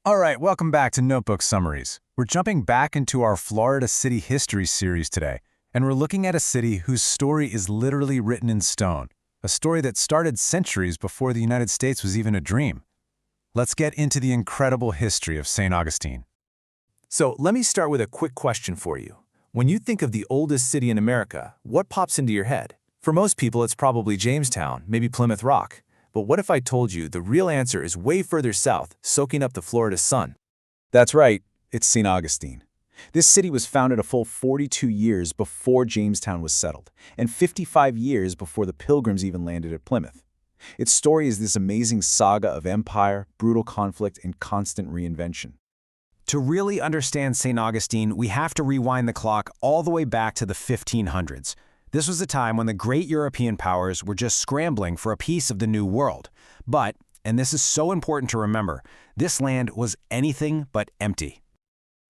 All right, welcome back to Notebook Summaries. We're jumping back into our Florida City History series today, and we're looking at a city whose story is literally written in stone, a story that started centuries before the United States was even a dream. Let's get into the incredible history of St. Augustine. So let me start with a quick question for you. When you think of the oldest city in America, what pops into your head? For most people, it's probably Jamestown, maybe Plymouth Rock. But what if I told you the real answer is way further south, soaking up the Florida sun? That's right, it's St. Augustine. This city was founded a full 42 years before Jamestown was settled, and 55 years before the Pilgrims even landed at Plymouth. Its story is this amazing saga of empire, brutal conflict, and constant reinvention. To really understand St. Augustine, we have to rewind the clock all the way back to the 1500s. This was a time when the great European powers were just scrambling for a piece of the New World. But, and this is so important to remember, this land was anything but empty.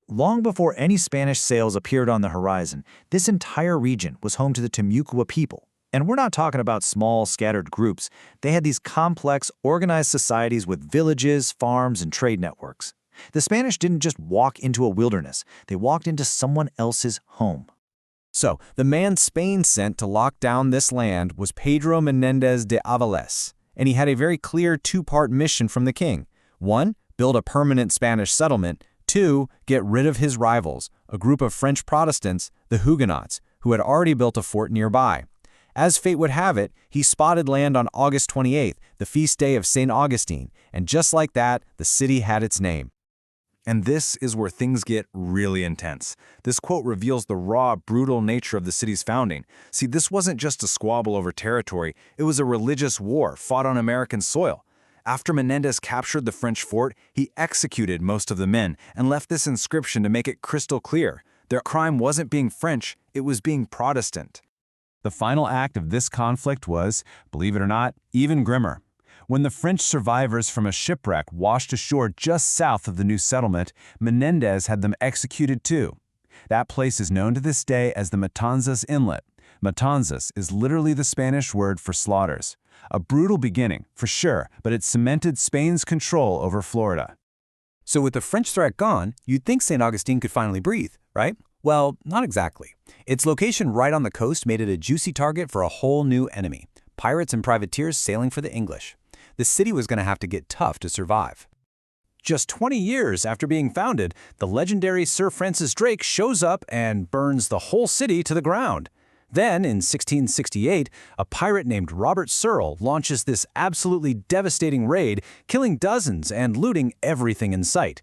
Long before any Spanish sails appeared on the horizon, this entire region was home to the Timucua people. And we're not talking about small, scattered groups. They had these complex, organized societies with villages, farms, and trade networks. The Spanish didn't just walk into a wilderness, they walked into someone else's home. So, the man Spain sent to lock down this land was Pedro Menéndez de Avilés, and he had a very clear two-part mission from the king. 1, build a permanent Spanish settlement. 2, get rid of his rivals, a group of French Protestants, the Huguenots, who had already built a fort nearby. As fate would have it, he spotted land on August 28th, the feast day of St. Augustine, and just like that, the city had its name. And this is where things get really intense. This quote reveals the raw, brutal nature of the city's founding. See, this wasn't just a squabble over territory, it was a religious war fought on American soil. After Menéndez captured the French fort, he executed most of the men and left this inscription to make it crystal clear. Their crime wasn't being French, it was being Protestant. The final act of this conflict was, believe it or not, even grimmer. When the French survivors from a shipwreck washed ashore just south of the new settlement, Menéndez had them executed too. That place is known to this day as the Matanzas Inlet. Matanzas is literally the Spanish word for slaughters. A brutal beginning, for sure, but it cemented Spain's control over Florida. So with the French threat gone, you'd think St. Augustine could finally breathe, right? Well, not exactly. Its location right on the coast made it a juicy target for a whole new enemy, pirates and privateers sailing for the English. The city was going to have to get tough to survive. Just 20 years after being founded, the legendary Sir Francis Drake shows up and burns the whole city to the ground. Then, in 1668, a pirate named Robert Searle launches this absolutely devastating raid, killing dozens and looting everything in sight.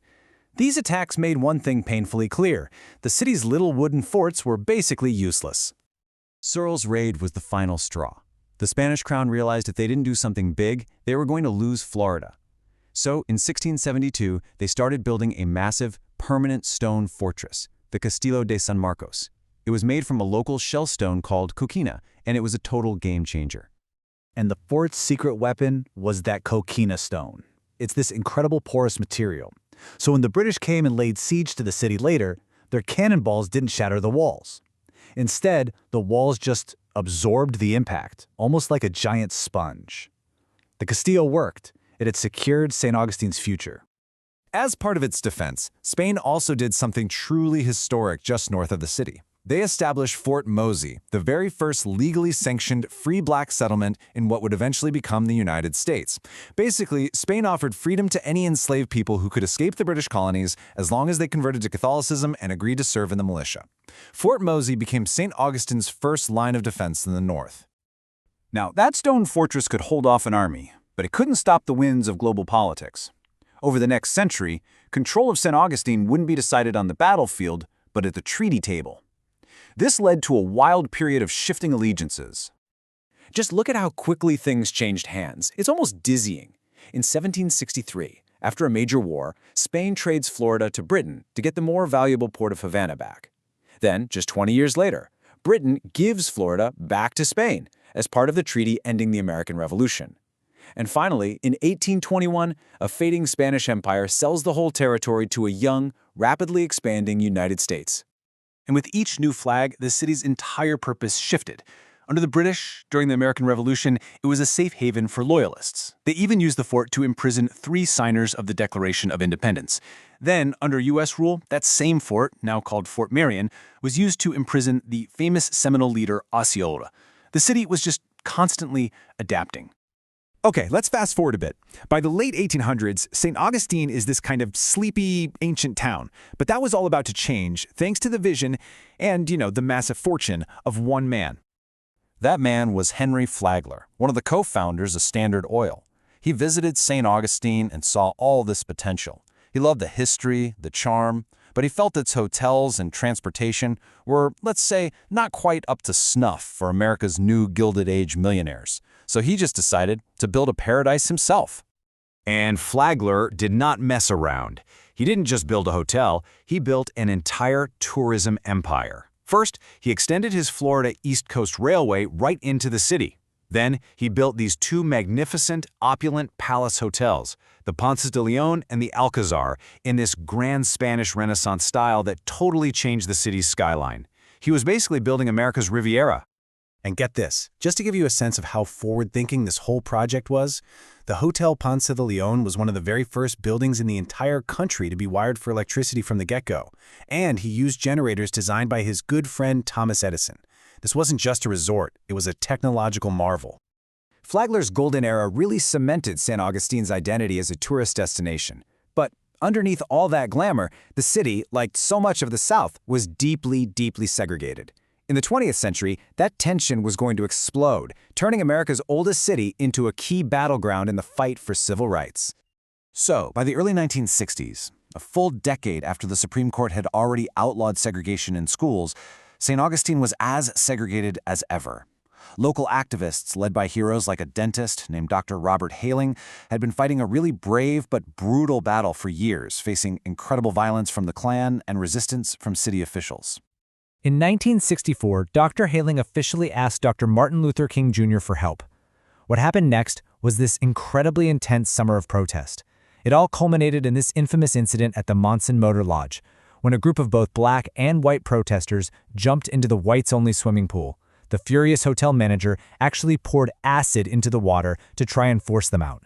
These attacks made one thing painfully clear: the city's little wooden forts were basically useless. Searle's raid was the final straw. The Spanish crown realized if they didn't do something big, they were going to lose Florida. So, in 1672, they started building a massive, permanent stone fortress, the Castillo de San Marcos. It was made from a local shell stone called coquina, and it was a total game changer. And the fort's secret weapon was that coquina stone. It's this incredible porous material. So when the British came and laid siege to the city later, their cannonballs didn't shatter the walls. Instead, the walls just absorbed the impact, almost like a giant sponge. The Castillo worked. It had secured St. Augustine's future. As part of its defense, Spain also did something truly historic just north of the city. They established Fort Mosey, the very first legally sanctioned free black settlement in what would eventually become the United States. Basically, Spain offered freedom to any enslaved people who could escape the British colonies as long as they converted to Catholicism and agreed to serve in the militia. Fort Mosey became St. Augustine's first line of defense in the north. Now, that stone fortress could hold off an army, but it couldn't stop the winds of global politics. Over the next century, control of St. Augustine wouldn't be decided on the battlefield, but at the treaty table. This led to a wild period of shifting allegiances. Just look at how quickly things changed hands. It's almost dizzying. In 1763, after a major war, Spain trades Florida to Britain to get the more valuable port of Havana back. Then, just 20 years later, Britain gives Florida back to Spain as part of the treaty ending the American Revolution. And finally, in 1821, a fading Spanish empire sells the whole territory to a young, rapidly expanding United States. And with each new flag, the city's entire purpose shifted. Under the British, during the American Revolution, it was a safe haven for loyalists. They even used the fort to imprison 3 signers of the Declaration of Independence. Then, under U.S. rule, that same fort, now called Fort Marion, was used to imprison the famous Seminole leader Osceola. The city was just constantly adapting. Okay, let's fast forward a bit. By the late 1800s, St. Augustine is this kind of sleepy, ancient town. But that was all about to change, thanks to the vision and, the massive fortune of one man. That man was Henry Flagler, one of the co-founders of Standard Oil. He visited St. Augustine and saw all this potential. He loved the history, the charm, but he felt its hotels and transportation were, let's say, not quite up to snuff for America's new Gilded Age millionaires. So he just decided to build a paradise himself. And Flagler did not mess around. He didn't just build a hotel, he built an entire tourism empire. First, he extended his Florida East Coast Railway right into the city. Then, he built these 2 magnificent, opulent palace hotels, the Ponce de Leon and the Alcazar, in this grand Spanish Renaissance style that totally changed the city's skyline. He was basically building America's Riviera. And get this, just to give you a sense of how forward-thinking this whole project was, the Hotel Ponce de Leon was one of the very first buildings in the entire country to be wired for electricity from the get-go, and he used generators designed by his good friend Thomas Edison. This wasn't just a resort, it was a technological marvel. Flagler's golden era really cemented St. Augustine's identity as a tourist destination. But underneath all that glamour, the city, like so much of the South, was deeply, deeply segregated. In the 20th century, that tension was going to explode, turning America's oldest city into a key battleground in the fight for civil rights. So, by the early 1960s, a full decade after the Supreme Court had already outlawed segregation in schools, St. Augustine was as segregated as ever. Local activists, led by heroes like a dentist named Dr. Robert Hailing, had been fighting a really brave but brutal battle for years, facing incredible violence from the Klan and resistance from city officials. In 1964, Dr. Hailing officially asked Dr. Martin Luther King Jr. for help. What happened next was this incredibly intense summer of protest. It all culminated in this infamous incident at the Monson Motor Lodge, when a group of both black and white protesters jumped into the whites-only swimming pool. The furious hotel manager actually poured acid into the water to try and force them out.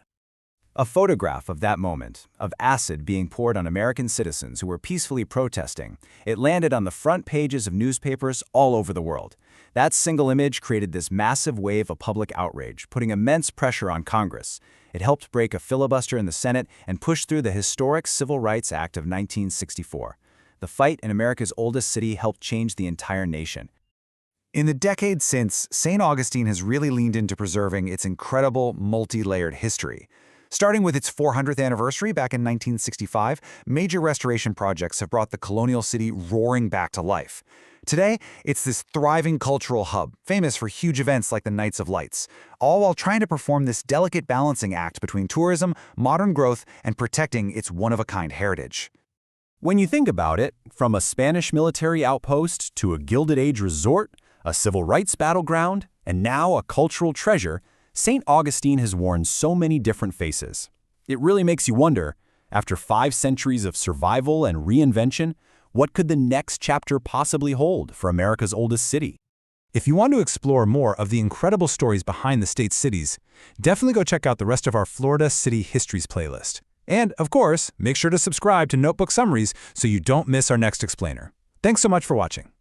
A photograph of that moment, of acid being poured on American citizens who were peacefully protesting, it landed on the front pages of newspapers all over the world. That single image created this massive wave of public outrage, putting immense pressure on Congress. It helped break a filibuster in the Senate and push through the historic Civil Rights Act of 1964. The fight in America's oldest city helped change the entire nation. In the decades since, St. Augustine has really leaned into preserving its incredible, multi-layered history. Starting with its 400th anniversary back in 1965, major restoration projects have brought the colonial city roaring back to life. Today, it's this thriving cultural hub, famous for huge events like the Nights of Lights, all while trying to perform this delicate balancing act between tourism, modern growth, and protecting its one-of-a-kind heritage. When you think about it, from a Spanish military outpost to a Gilded Age resort, a civil rights battleground, and now a cultural treasure, St. Augustine has worn so many different faces. It really makes you wonder, after 5 centuries of survival and reinvention, what could the next chapter possibly hold for America's oldest city? If you want to explore more of the incredible stories behind the state's cities, definitely go check out the rest of our Florida City Histories playlist. And, of course, make sure to subscribe to Notebook Summaries so you don't miss our next explainer. Thanks so much for watching.